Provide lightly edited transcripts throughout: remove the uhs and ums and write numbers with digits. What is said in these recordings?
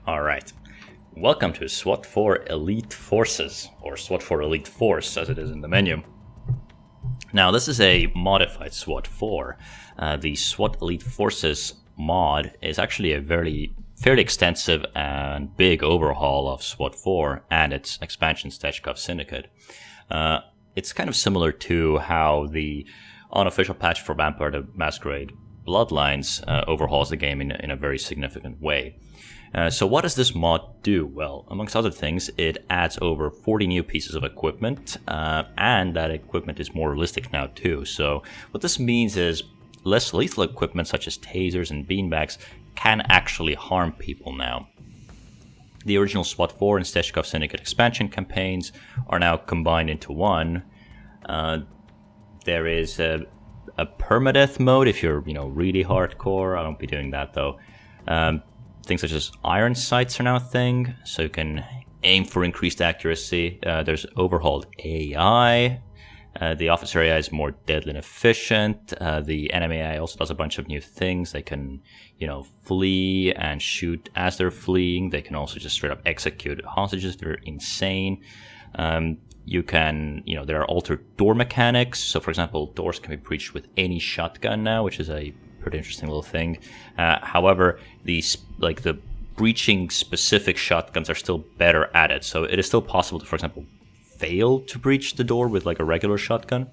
Alright, welcome to SWAT 4 Elite Forces, or SWAT 4 Elite Force as it is in the menu. Now this is a modified SWAT 4. The SWAT Elite Forces mod is actually a fairly extensive and big overhaul of SWAT 4 and its expansion Stechkov Syndicate. It's kind of similar to how the unofficial patch for Vampire the Masquerade Bloodlines overhauls the game in a very significant way. So what does this mod do? Well, amongst other things, it adds over 40 new pieces of equipment, and that equipment is more realistic now too. So what this means is less lethal equipment such as tasers and beanbags can actually harm people now. The original SWAT 4 and Stechkov Syndicate expansion campaigns are now combined into one. There is a permadeath mode if you're, really hardcore. I won't be doing that though. Things such as iron sights are now a thing, so you can aim for increased accuracy. There's overhauled AI. The officer AI is more deadly and efficient. The enemy AI also does a bunch of new things. They can, flee and shoot as they're fleeing. They can also just straight up execute hostages. They're insane. You can, there are altered door mechanics. So, for example, doors can be breached with any shotgun now, which is a pretty interesting little thing. However, the breaching specific shotguns are still better at it. So it is still possible to, for example, fail to breach the door with like a regular shotgun.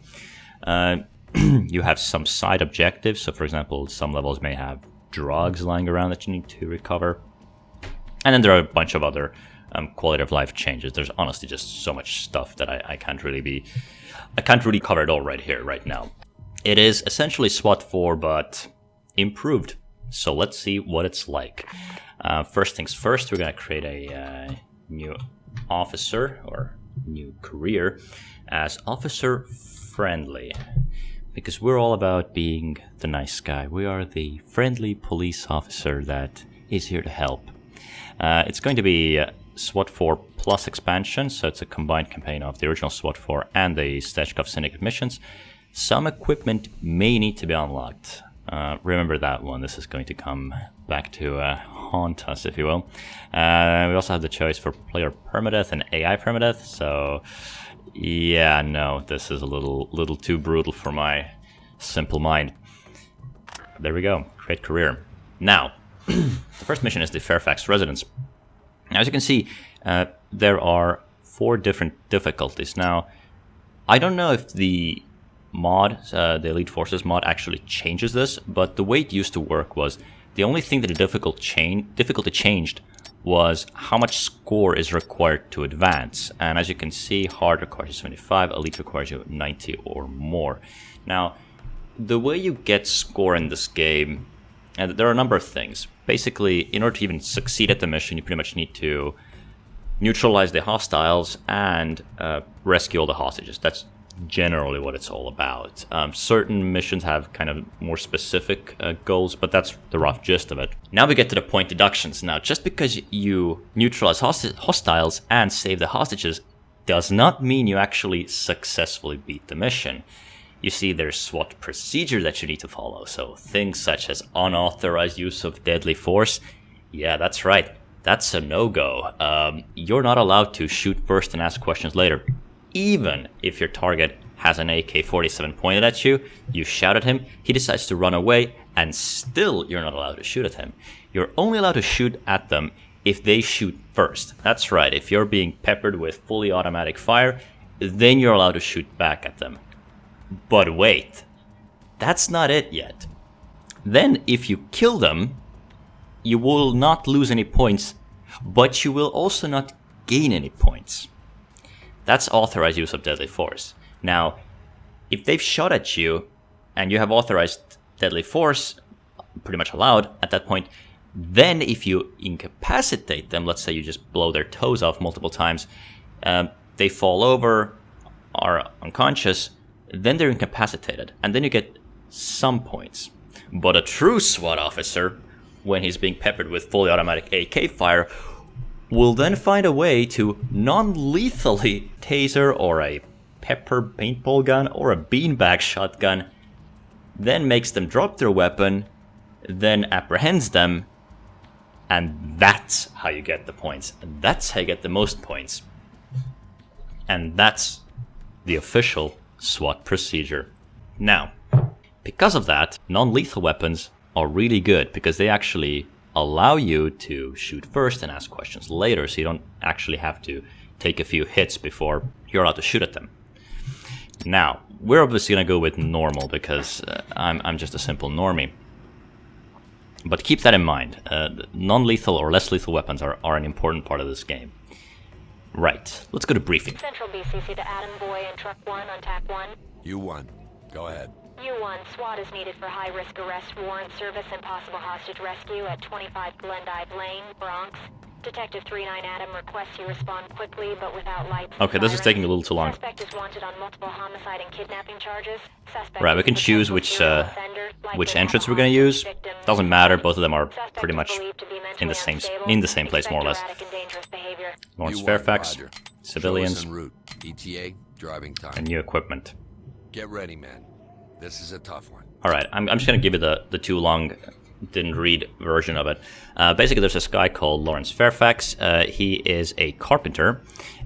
You have some side objectives. So, for example, some levels may have drugs lying around that you need to recover. And then there are a bunch of other quality of life changes. There's honestly just so much stuff that I can't really cover it all right now. It is essentially SWAT 4, but improved. So let's see what it's like. First things first, we're going to create a new officer or new career as Officer Friendly, because we're all about being the nice guy. We are the friendly police officer that is here to help. It's going to be SWAT 4 plus expansion, so it's a combined campaign of the original SWAT 4 and the Stechkov Syndicate missions. Some equipment may need to be unlocked. Remember that one. This is going to come back to haunt us, if you will. We also have the choice for player permadeath and AI permadeath. So, yeah, no, this is a little too brutal for my simple mind. There we go. Create career. Now, the first mission is the Fairfax residence. Now, as you can see, there are 4 different difficulties. Now, I don't know if the mod, the Elite Forces mod, actually changes this, but the way it used to work was the only thing that the difficulty changed was how much score is required to advance. And as you can see, hard requires you 75, elite requires you 90 or more. Now, the way you get score in this game, and there are a number of things. Basically, in order to even succeed at the mission, you pretty much need to neutralize the hostiles and rescue all the hostages. That's generally what it's all about. Certain missions have kind of more specific goals, but that's the rough gist of it. Now we get to the point deductions. Now, just because you neutralize hostiles and save the hostages does not mean you actually successfully beat the mission. You see, there's SWAT procedure that you need to follow. So things such as unauthorized use of deadly force. Yeah, that's right. That's a no-go. You're not allowed to shoot first and ask questions later. Even if your target has an AK-47 pointed at you, you shout at him, he decides to run away, and still you're not allowed to shoot at him. You're only allowed to shoot at them if they shoot first. That's right, if you're being peppered with fully automatic fire, then you're allowed to shoot back at them. But wait, that's not it yet. Then if you kill them, you will not lose any points, but you will also not gain any points. That's authorized use of deadly force. Now, if they've shot at you and you have authorized deadly force, pretty much allowed at that point, then if you incapacitate them, let's say you just blow their toes off multiple times, they fall over, are unconscious, then they're incapacitated, and then you get some points. But a true SWAT officer, when he's being peppered with fully automatic AK fire, will then find a way to non-lethally taser or a pepper paintball gun or a beanbag shotgun, then makes them drop their weapon, then apprehends them, And that's how you get the points. And that's how you get the most points. And that's the official SWAT procedure. Now, because of that, non-lethal weapons are really good because they actually allow you to shoot first and ask questions later, so you don't actually have to take a few hits before you're allowed to shoot at them. Now, we're obviously going to go with normal because I'm just a simple normie. But keep that in mind. Non-lethal or less lethal weapons are an important part of this game. Right, let's go to briefing. Central BCC to Adam Boy and Truck 1 on TAC 1. U1, go ahead. U1, SWAT is needed for high-risk arrest, warrant service, and possible hostage rescue at 25 Glendive Lane, Bronx. Detective 39 Adam requests you respond quickly, but without lights. Okay, this is taking a little too long. Suspect is wanted on multiple homicide and kidnapping charges. Suspect right, we can choose which entrance we're going to use. Doesn't matter, both of them are pretty much in the same place, more or less. Lawrence Fairfax, Roger. civilians, Route. ETA, driving time. and new equipment. Get ready, man. This is a tough one. Alright, I'm just going to give you the too long, didn't read version of it. Basically, there's this guy called Lawrence Fairfax. He is a carpenter,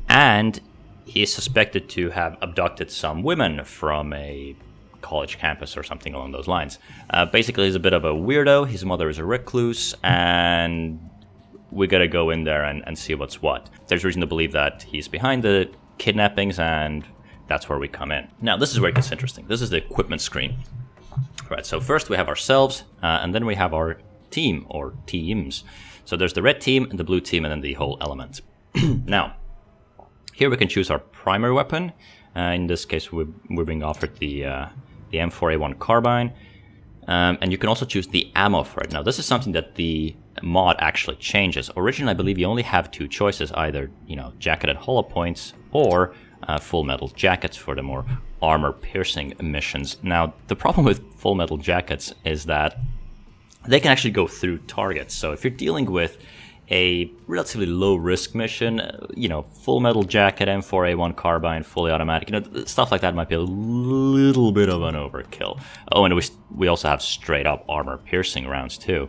and he is suspected to have abducted some women from a college campus or something along those lines. Basically, he's a bit of a weirdo. His mother is a recluse, and we gotta go in there and see what's what. There's reason to believe that he's behind the kidnappings, and that's where we come in. Now, this is where it gets interesting. This is the equipment screen. Right, so first we have ourselves, and then we have our team, or teams. So there's the red team, and the blue team, and then the whole element. Now, here we can choose our primary weapon. In this case, we're being offered the M4A1 carbine. And you can also choose the ammo for it. Now, this is something that the mod actually changes. Originally, I believe you only have two choices, either, jacketed hollow points or full metal jackets for the more armor-piercing missions. Now, the problem with full metal jackets is that they can actually go through targets. So if you're dealing with a relatively low-risk mission, full metal jacket, M4A1 carbine, fully automatic, stuff like that might be a little bit of an overkill. Oh, and we also have straight-up armor-piercing rounds too.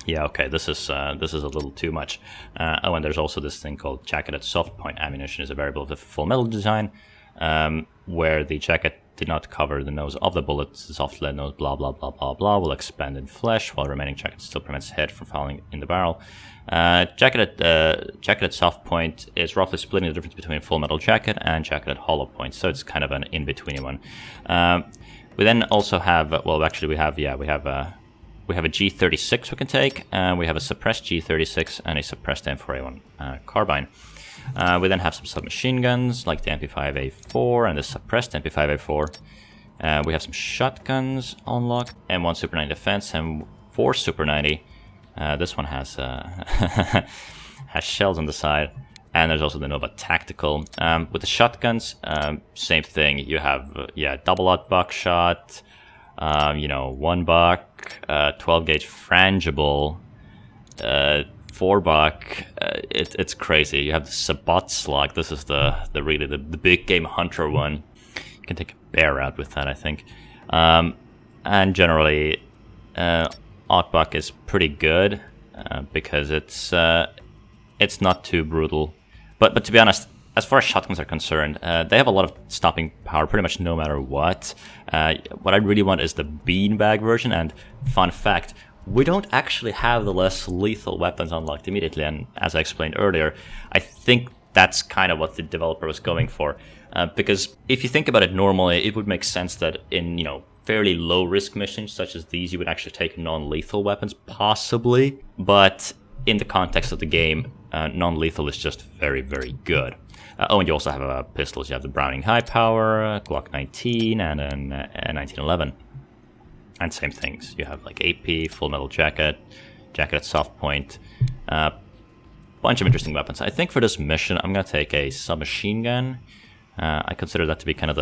Yeah, okay, this is a little too much. Oh, and there's also this thing called jacketed soft point ammunition is a variable of the full metal design, where the jacket did not cover the nose of the bullet. The soft lead nose, blah, blah, blah, blah, blah, will expand in flesh, while remaining jacket still prevents head from falling in the barrel. Jacketed soft point is roughly splitting the difference between full metal jacket and jacketed hollow point, so it's kind of an in-between one. We then also have, we have a G36 we can take, and we have a suppressed G36 and a suppressed M4A1 carbine. We then have some submachine guns like the MP5A4 and the suppressed MP5A4. We have some shotguns on lock, M1 Super 90 Defense, M4 Super 90. This one has has shells on the side, and there's also the Nova Tactical. With the shotguns, same thing. You have double-aught buckshot, 1 buck, 12 gauge frangible, 4 buck. It's crazy. You have the Sabot slug. This is the big game hunter one. You can take a bear out with that, I think. And generally, aught buck is pretty good because it's not too brutal. But to be honest, as far as shotguns are concerned, they have a lot of stopping power pretty much no matter what. What I really want is the beanbag version, and fun fact, we don't actually have the less lethal weapons unlocked immediately, and as I explained earlier, I think that's kind of what the developer was going for. Because if you think about it normally, it would make sense that in, fairly low-risk missions such as these, you would actually take non-lethal weapons, possibly. But in the context of the game, non-lethal is just very, very good. And you also have pistols. You have the Browning High Power, Glock 19, and a 1911. And same things. You have like AP, full metal jacket, jacketed soft point, bunch of interesting weapons. I think for this mission, I'm gonna take a submachine gun. I consider that to be kind of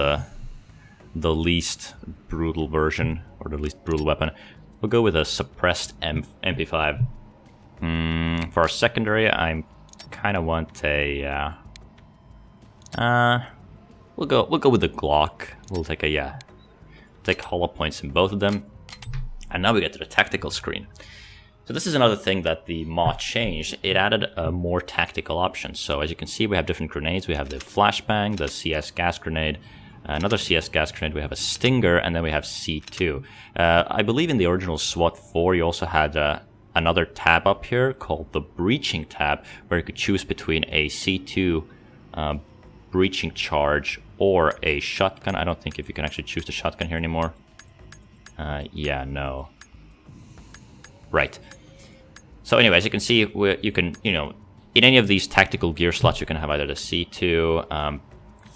the least brutal version, or the least brutal weapon. We'll go with a suppressed MP5. For our secondary, I kind of want a. We'll go with the Glock. We'll take take hollow points in both of them. And now we get to the tactical screen. So this is another thing that the mod changed. It added a more tactical option. So as you can see, we have different grenades. We have the flashbang, the CS gas grenade, another CS gas grenade, we have a stinger, and then we have C2. I believe in the original SWAT 4 you also had another tab up here called the breaching tab, where you could choose between a C2 breaching charge or a shotgun. I don't think if you can actually choose the shotgun here anymore. Yeah, no. Right. So anyway, as you can see, you can, in any of these tactical gear slots, you can have either the C2,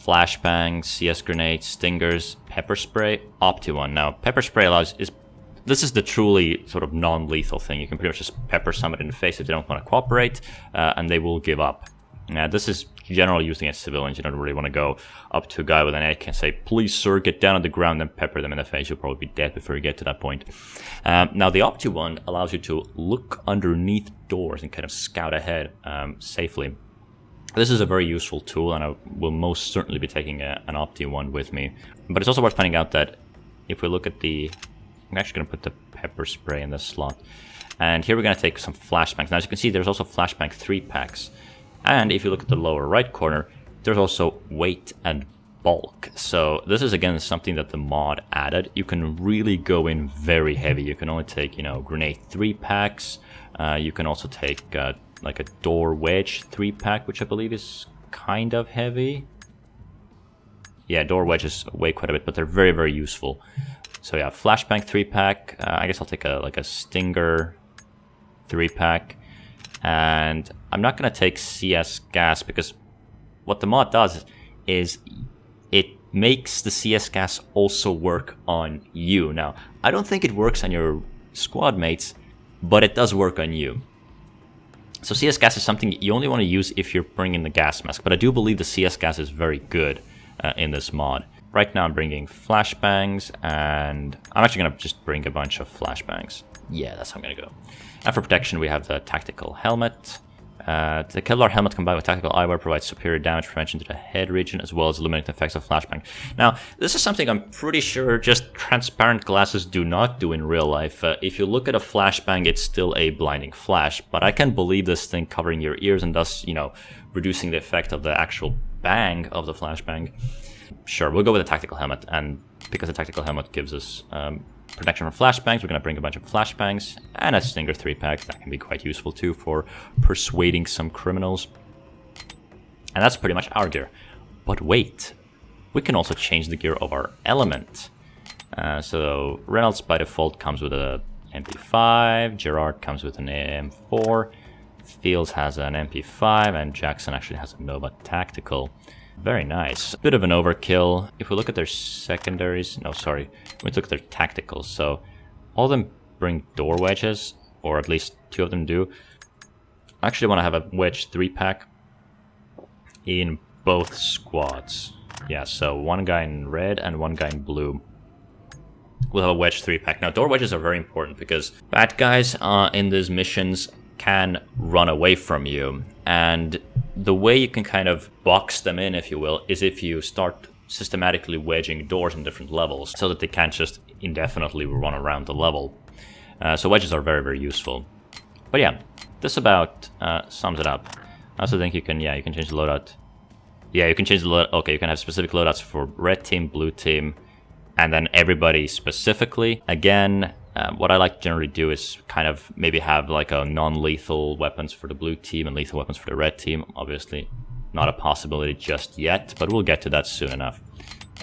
flashbangs, CS grenades, stingers, pepper spray, Opti1. Now, pepper spray this is the truly sort of non-lethal thing. You can pretty much just pepper someone in the face if they don't want to cooperate, and they will give up. Now, this is generally used against civilians. You don't really want to go up to a guy with an AK and say, "Please, sir, get down on the ground," and pepper them in the face. You'll probably be dead before you get to that point. Now, the Opti1 allows you to look underneath doors and kind of scout ahead safely. This is a very useful tool, and I will most certainly be taking an Opti1 with me. But it's also worth pointing out that if we look at I'm actually going to put the pepper spray in this slot. And here we're going to take some flashbangs. Now, as you can see, there's also flashbang 3-packs. And if you look at the lower right corner, there's also weight and bulk. So this is, again, something that the mod added. You can really go in very heavy. You can only take, grenade 3-packs. You can also take like a door wedge 3-pack, which I believe is kind of heavy. Yeah, door wedges weigh quite a bit, but they're very, very useful. So yeah, flashbang 3-pack. I guess I'll take a stinger 3-pack. And I'm not going to take CS gas, because what the mod does is it makes the CS gas also work on you. Now, I don't think it works on your squad mates, but it does work on you. So CS gas is something you only want to use if you're bringing the gas mask, but I do believe the CS gas is very good in this mod. Right now I'm bringing flashbangs, and I'm actually going to just bring a bunch of flashbangs. Yeah, that's how I'm going to go. And for protection, we have the tactical helmet. The Kevlar helmet combined with tactical eyewear provides superior damage prevention to the head region, as well as eliminating the effects of flashbang. Now, this is something I'm pretty sure just transparent glasses do not do in real life. If you look at a flashbang, it's still a blinding flash, but I can believe this thing covering your ears and thus, reducing the effect of the actual bang of the flashbang. Sure, we'll go with the tactical helmet, and because the tactical helmet gives us protection from flashbangs, we're going to bring a bunch of flashbangs and a Stinger 3-pack. That can be quite useful too for persuading some criminals. And that's pretty much our gear. But wait, we can also change the gear of our element. So Reynolds by default comes with a MP5, Gerard comes with an AM4, Fields has an MP5, and Jackson actually has a Nova Tactical. Very nice. Bit of an overkill. If we look at their secondaries, no, sorry, we look at their tacticals. So all of them bring door wedges, or at least 2 of them do. I actually want to have a wedge 3-pack in both squads. Yeah, so 1 guy in red and 1 guy in blue. We'll have a wedge 3-pack. Now, door wedges are very important because bad guys in these missions can run away from you, and the way you can kind of box them in, if you will, is if you start systematically wedging doors in different levels so that they can't just indefinitely run around the level. So wedges are very, very useful. But yeah, this about sums it up. I also think you can change the loadout. Yeah, you can change the loadout. Okay, you can have specific loadouts for red team, blue team, and then everybody specifically. Again, what I like to generally do is kind of maybe have like a non-lethal weapons for the blue team and lethal weapons for the red team. Obviously, not a possibility just yet, but we'll get to that soon enough.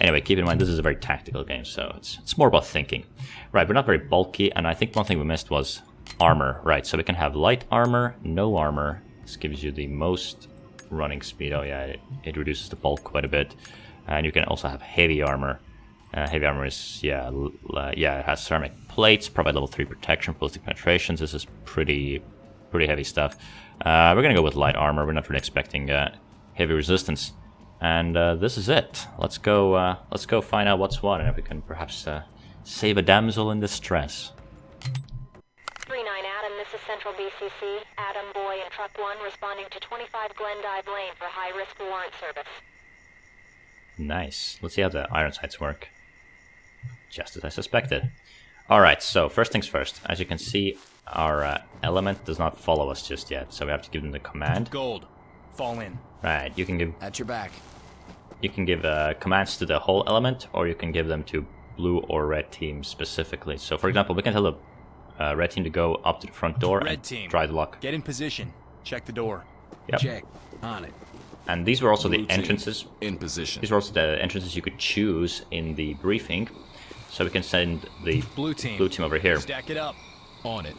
Anyway, keep in mind this is a very tactical game, so it's more about thinking. Right, we're not very bulky, and I think one thing we missed was armor. Right, so we can have light armor, no armor. This gives you the most running speed. Oh yeah, it reduces the bulk quite a bit. And you can also have heavy armor. Heavy armor is, it has ceramic plates, provide level 3 protection, ballistic penetrations. This is pretty heavy stuff. We're gonna go with light armor. We're not really expecting heavy resistance. And this is it. Let's go find out what's what, and if we can perhaps save a damsel in distress. 3-9 Adam, this is Central BCC. Adam, Boy, and Truck 1 responding to 25 Glendive Lane for high-risk warrant service. Nice. Let's see how the iron sights work. Just as I suspected. Alright, so first things first. As you can see, our element does not follow us just yet, so we have to give them the command. Gold. Fall in. Right, you can give At your back. commands to the whole element, or you can give them to blue or red team specifically. So for example, we can tell the red team to go up to the front door Red and team. try the lock. Get in position. Check the door. Yep. Check. On it. And these were also Blue the team, entrances. in position. These were also the entrances you could choose in the briefing. So we can send the Blue team. over here. Stack it up. On it.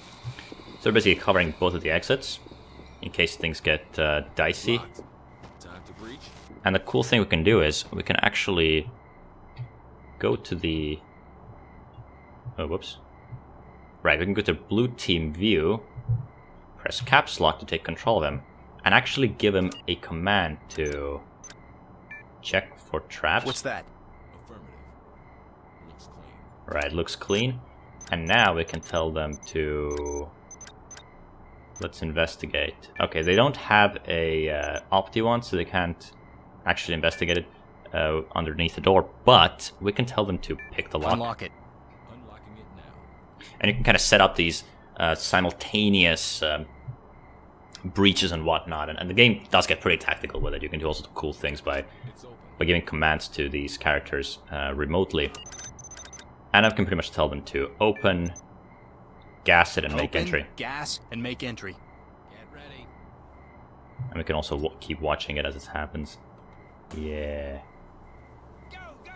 So we're basically covering both of the exits in case things get dicey. Locked. Time to breach. And the cool thing we can do is we can actually go to the... Oh, whoops. Right, we can go to blue team view, press caps lock to take control of him, and actually give him a command to check for traps. What's that? Affirmative. Looks clean. Right, looks clean. And now we can tell them to... Let's investigate. Okay, they don't have a Opti one, so they can't actually investigate it underneath the door, but we can tell them to pick the lock. Unlock it. Unlocking it now. And you can kind of set up these simultaneous breaches and whatnot, and the game does get pretty tactical with it. You can do all sorts of cool things by It's open. giving commands to these characters remotely. And I can pretty much tell them to open, gas it, and make Open, entry. gas, and make entry. Get ready. And we can also keep watching it as it happens. Yeah.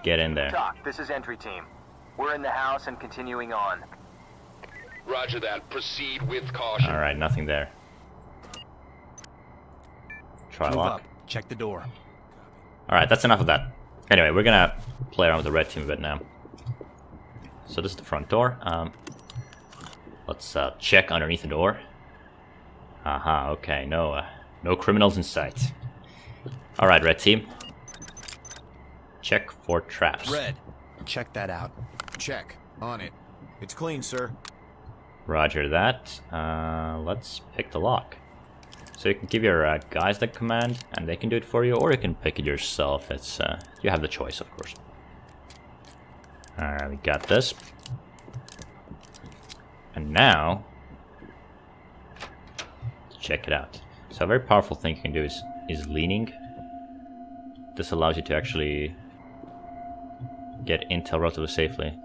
Get in there. Doc, this is entry team. We're in the house and continuing on. Roger that. Proceed with caution. Alright, nothing there. Try Move lock. up. Check the door. Alright, that's enough of that. Anyway, we're gonna play around with the red team a bit now. So this is the front door. Let's check underneath the door. Aha, okay, no criminals in sight. Alright, red team. Check for traps. Red. Check that out. Check. On it. It's clean, sir. Roger that. Let's pick the lock. So you can give your guys that command, and they can do it for you, or you can pick it yourself. It's you have the choice, of course. Alright, we got this. And now, check it out. So a very powerful thing you can do is leaning. This allows you to actually get intel relatively safely.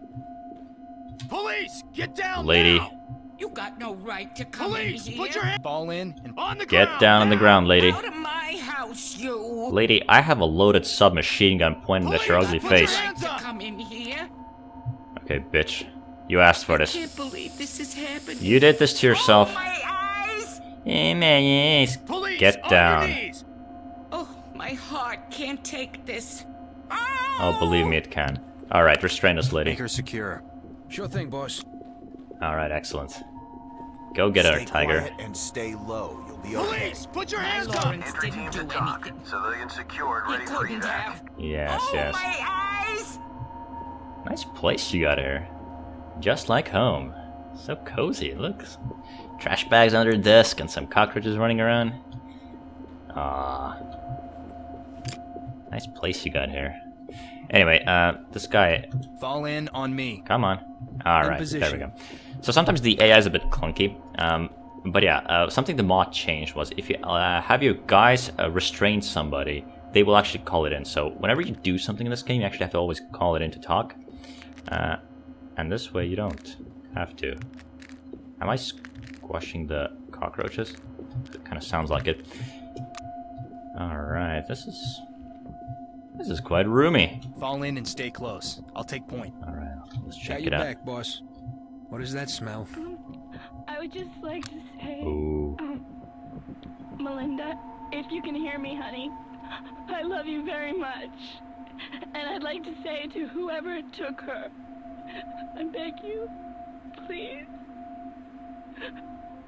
Police! Get down Lady, now! You got no right to come Police! in here. Put your hand fall in and on the get ground down on the now! ground, lady. Out of my house, you. Lady, I have a loaded submachine gun pointed at your ugly Put your face. hands To up! come in here. Okay, bitch. You asked for I this. can't believe this is happening. You did this to yourself. Oh, my eyes! Yes. Police! Get on down. your knees! Oh, my heart can't take this. Oh, believe me, it can. Alright, restrain us, lady. Make her secure. Sure thing, boss. Alright, excellent. Go get her, Stay tiger. quiet and stay low. You'll be okay. Police! Put your My hands up! Lawrence Entry didn't team do to dock. anything. Civilian secured, He ready for couldn't evac. have. Yes, Oh, yes. my eyes! Nice place you got here. Just like home. So cozy, look. Trash bags under the desk and some cockroaches running around. Ah, nice place you got here. Anyway, this guy... Fall in on me. Come on. Alright, there we position. go. So sometimes the AI is a bit clunky. But yeah, something the mod changed was if you have your guys restrain somebody, they will actually call it in. So whenever you do something in this game, you actually have to always call it in to talk. And this way you don't have to. Am I squashing the cockroaches? It kind of sounds like it. Alright, this is quite roomy. Fall in and stay close. I'll take point. Alright, let's Got check your it out. back, boss. What does that smell? I would just like to say, Ooh. Melinda, if you can hear me, honey, I love you very much. And I'd like to say to whoever took her, I beg you, please,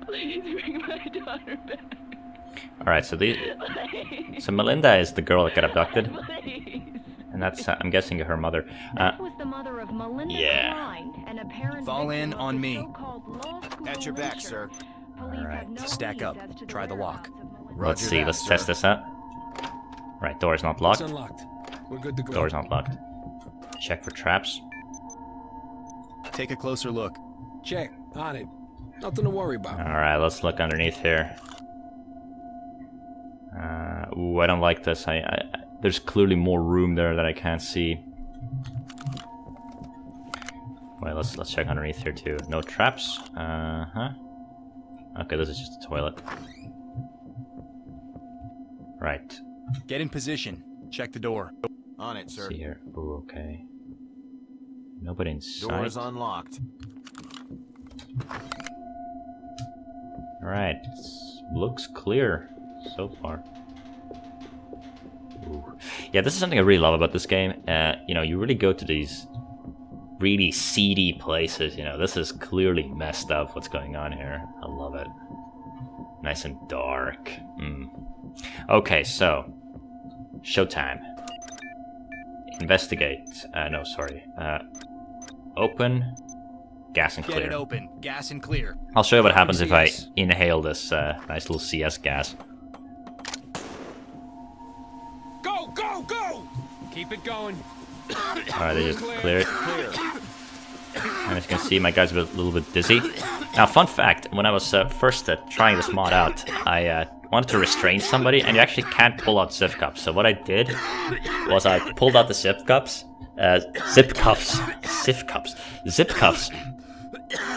please bring my daughter back. Alright, so Please. so Melinda is the girl that got abducted, Please. and that's I'm guessing her mother. That was the mother of Melinda yeah. Klein, an apparent Fall in victim of on the me. so-called law school At your back, lynching. sir. Police Alright. have no Stack leads up. as to the Try the lock. whereabouts of Melinda. Let's Roger see, that, let's sir. test this out. Right, door is not locked. It's unlocked. We're good to go. Door's not locked. Check for traps. Take a closer look. Check. On it. Nothing to worry about. Alright, let's look underneath here. Ooh, I don't like this. There's clearly more room there that I can't see. Wait, let's check underneath here too. No traps. Okay, this is just a toilet. Right. Get in position. Check the door. On it, sir. See here. Ooh, okay. Nobody inside. Door is unlocked. Alright, looks clear so far. Ooh. Yeah, this is something I really love about this game. You know, you really go to these really seedy places. You know, this is clearly messed up what's going on here. I love it. Nice and dark. Okay, so showtime. Investigate. No, sorry. Open. Gas and clear. Get it open. Gas and clear. I'll show you what happens if I inhale this nice little CS gas. Go, go, go! Keep it going. Alright, they just clear it. And as you can see, my guy's a little bit dizzy. Now, fun fact, when I was first trying this mod out, I wanted to restrain somebody, and you actually can't pull out zip cups. So what I did was I pulled out the zip cuffs.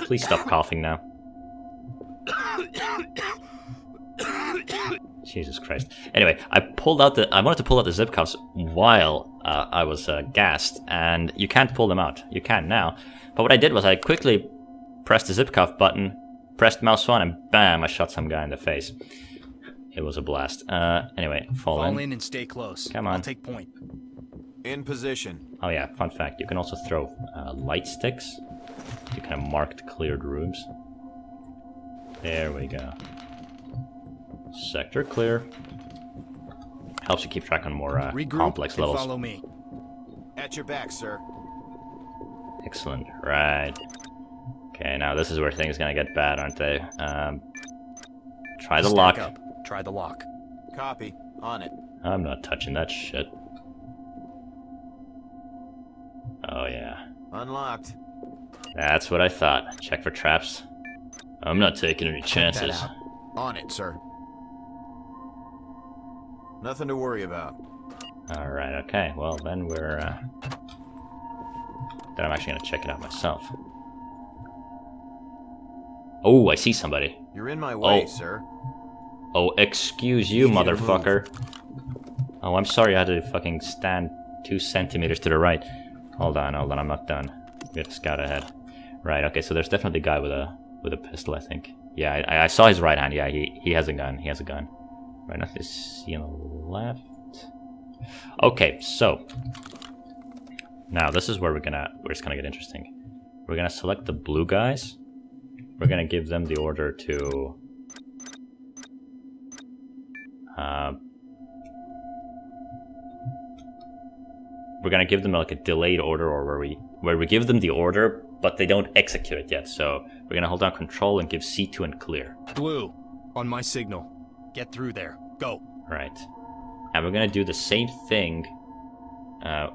Please stop coughing now. Jesus Christ. Anyway, I wanted to pull out the zip cuffs while I was gassed, and you can't pull them out. You can now. But what I did was I quickly pressed the zip cuff button, pressed mouse 1, and bam, I shot some guy in the face. It was a blast. Anyway, fall in and stay close. Come on. I'll take point. In position. Oh yeah, fun fact, you can also throw light sticks to kind of mark the cleared rooms. There we go. Sector clear. Helps you keep track on more complex and levels. Follow me. At your back, sir. Excellent, right. Okay, now this is where things are gonna get bad, aren't they? Try the lock. Up. Try the lock. Copy. On it. I'm not touching that shit. Oh yeah. Unlocked. That's what I thought. Check for traps. I'm not taking any chances. On it, sir. Nothing to worry about. Alright, okay. Well, then we're... Then I'm actually gonna check it out myself. Oh, I see somebody. You're in my way, sir. Oh, excuse you, motherfucker. Oh, I'm sorry I had to fucking stand 2 centimeters to the right. Hold on, I'm not done. We gotta scout ahead. Right, okay, so there's definitely a guy with a pistol, I think. Yeah, I saw his right hand. Yeah, he has a gun. He has a gun. Right, nothing to see on the left. Okay, so now this is where where it's gonna get interesting. We're gonna select the blue guys. We're gonna give them the order to we're gonna give them like a delayed order, or where we give them the order but they don't execute it yet. So we're gonna hold down control and give C2 and clear. Blue, on my signal. Get through there. Go. Right. And we're gonna do the same thing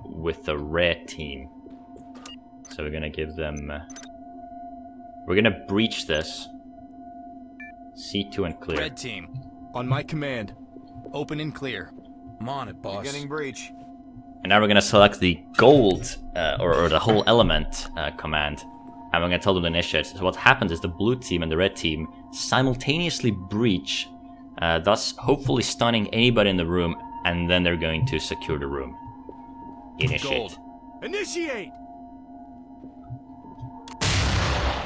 with the red team. So we're gonna give them... we're gonna breach this. C2 and clear. Red team, on my command. Open and clear. I'm on it, boss. Beginning breach. And now we're gonna select the gold, or the whole element command. And we're gonna tell them to initiate. So what happens is the blue team and the red team simultaneously breach, thus hopefully stunning anybody in the room, and then they're going to secure the room. Initiate. Gold. Initiate!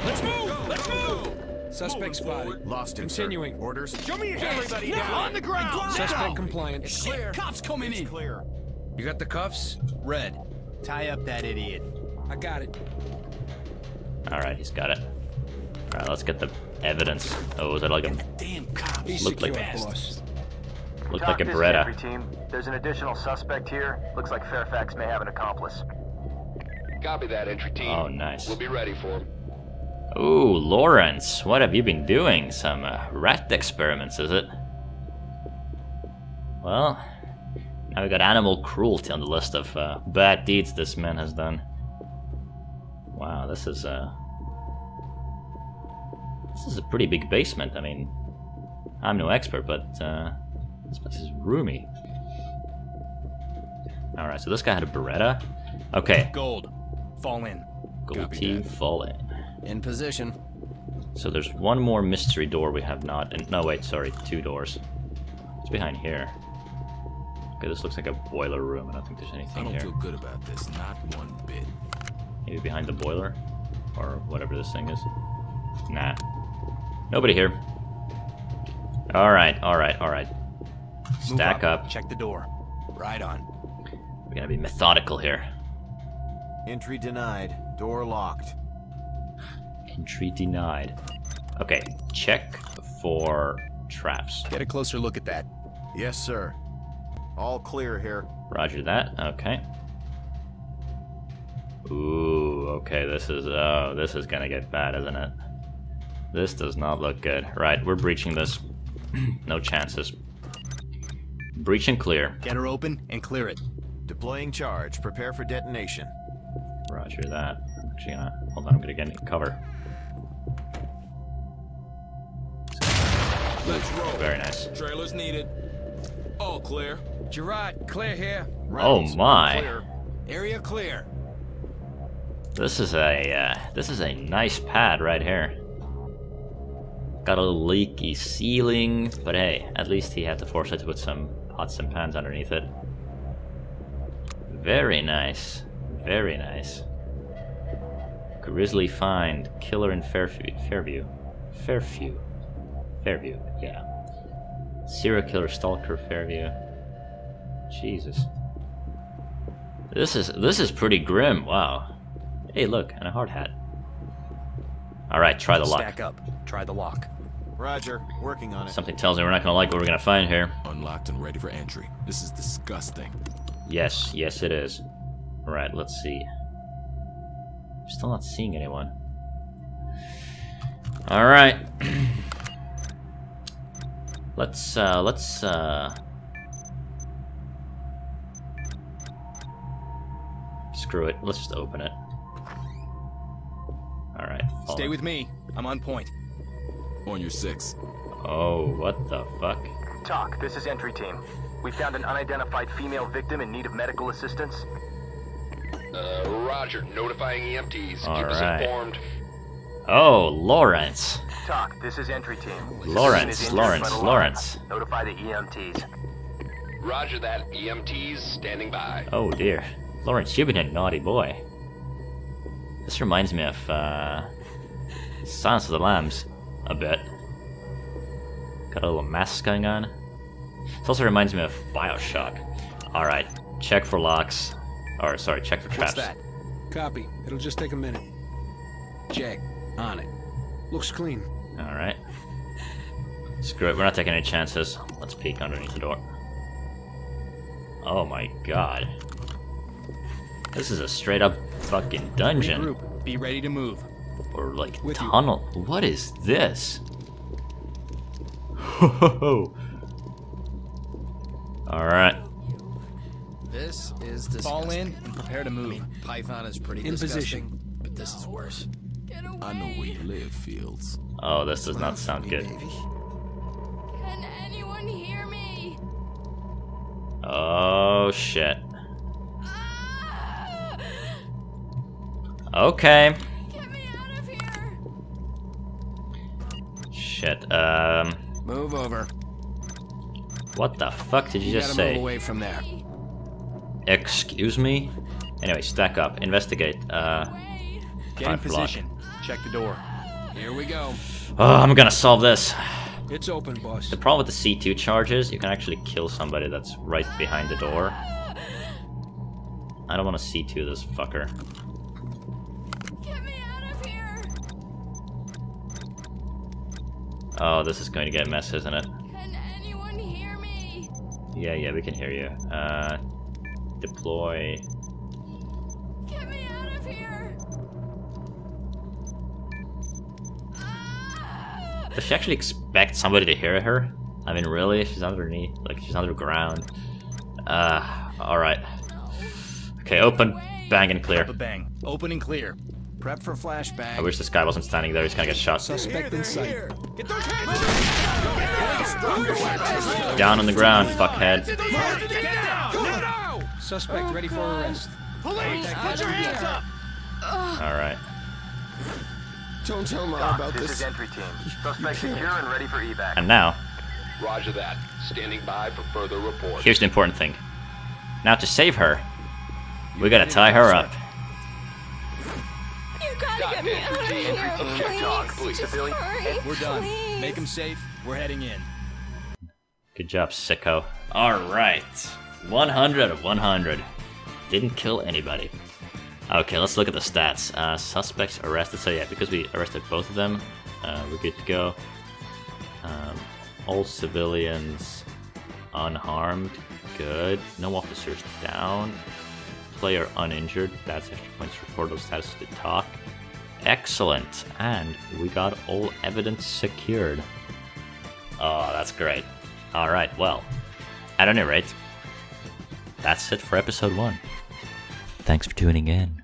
Let's move! Let's move! Suspect spotted. Lost him, Continuing. sir. Orders. Show me your hands. Everybody Now, down. on the ground. Suspect compliant. Shit, cops coming in. Clear. You got the cuffs? Red, tie up that idiot. I got it. Alright, he's got it. Alright, let's get the evidence. Oh, was it like a... Damn cops. Be Looked secure, like- boss. looked like a This is Entry Beretta. team. There's an additional suspect here. Looks like Fairfax may have an accomplice. Copy that, entry team. Oh, nice. We'll be ready for him. Ooh, Lawrence, what have you been doing? Some rat experiments, is it? Well, now we got animal cruelty on the list of bad deeds this man has done. Wow. Wow, this is a pretty big basement. I mean, I'm no expert, but this place is roomy. Alright, so this guy had a Beretta. Okay. Gold. Fall in. Gold team, fall in. In position. So there's one more mystery door we have not... no, wait, sorry, 2 doors. What's behind here? Okay, this looks like a boiler room. I don't think there's I anything don't here. feel good about this, not one bit. Maybe behind the boiler? Or whatever this thing is. Nah. Nobody here. Alright, alright, alright. Stack Move up. Check the door. Right on. We're gonna be methodical here. Entry denied. Door locked. Entry denied. Okay, check for traps. Get a closer look at that. Yes, sir. All clear here. Roger that. Okay. Ooh, okay, this is gonna get bad, isn't it? This does not look good. Right, we're breaching this. No chances. Breach and clear. Get her open and clear it. Deploying charge. Prepare for detonation. Roger that. I'm actually gonna... hold on, I'm gonna get cover. Let's roll. Very nice. Trailers needed. All clear. Gerard, clear here. Oh my. Clear. Area clear. This is a nice pad right here. Got a little leaky ceiling, but hey, at least he had the foresight to put some pots and pans underneath it. Very nice. Very nice. Grizzly find. Killer in Fairview. Fairview, yeah. Serial killer, stalker, Fairview. Jesus. This is pretty grim, wow. Hey look, and a hard hat. Alright, try the lock. Stack up. Try the lock. Roger. Working on it. Something tells me we're not gonna like what we're gonna find here. Unlocked and ready for entry. This is disgusting. Yes, yes it is. Alright, let's see. Still not seeing anyone. Alright. Let's screw it. Let's just open it. Alright. Stay with me. I'm on point. On your 6. Oh, what the fuck? TOC, this is entry team. We found an unidentified female victim in need of medical assistance. Roger. Notifying EMTs. All Keep us right. informed. Oh, Lawrence. TOC, this is entry team. Lawrence, Citizen is injured by the alarm. Lawrence. Notify the EMTs. Roger that. EMTs standing by. Oh dear. Lawrence, you've been a naughty boy. This reminds me of, Silence of the Lambs, a bit. Got a little mask going on. This also reminds me of Bioshock. Alright, check for locks. Or, sorry, check for traps. What's that? Copy. It'll just take a minute. Check. On it. Looks clean. Alright. Screw it, we're not taking any chances. Let's peek underneath the door. Oh my god. This is a straight up fucking dungeon. Regroup. Be ready to move. Or like With you. tunnel. What is this? Ho. Alright. This is disgusting. Fall in and prepare to move. Python is pretty In disgusting, position. but this is worse. Get away. I know where you live, Fields. Oh, this does not sound good. Can anyone hear me? Oh shit. Ah! Okay. Get me out of here. Shit. Move over. What the fuck did you just gotta move say? away from there. Excuse me? Anyway, stack up. Investigate. Wait. Get in Front block. position. Check the door. Here we go. Oh, I'm gonna solve this. It's open, boss. The problem with the C2 charges, you can actually kill somebody that's right behind the door. I don't want to C2 this fucker. Get me out of here. Oh, this is going to get a mess, isn't it? Can anyone hear me? Yeah, we can hear you. Deploy. Get me out of here. Ah! Does she actually expect somebody to hear her? I mean, really? She's underneath, like, she's underground. Alright. Okay, open, bang, and clear. Up a bang. Open and clear. Prep for flashbang. I wish this guy wasn't standing there. He's gonna get shot. Suspect in sight. Get those hands! Down on the ground, fuckhead. Get down! Suspect ready for arrest. Police, put your hands up! Alright. Don't tell Mom Doc, about this this. is entry team. Suspect secure and ready for evac. And now, Roger that. Standing by for further reports. here's the important thing. Now to save her, we gotta tie her up. You gotta get me out of here, please. Just hurry, We're done. please. Make him safe. We're heading in. Good job, sicko. Alright. 100 of 100. Didn't kill anybody. Okay, let's look at the stats. Suspects arrested. So yeah, because we arrested both of them, we're good to go. All civilians unharmed. Good. No officers down. Player uninjured. That's extra points. Reportable status to talk. Excellent. And we got all evidence secured. Oh, that's great. Alright, well, at any rate, that's it for episode 1. Thanks for tuning in.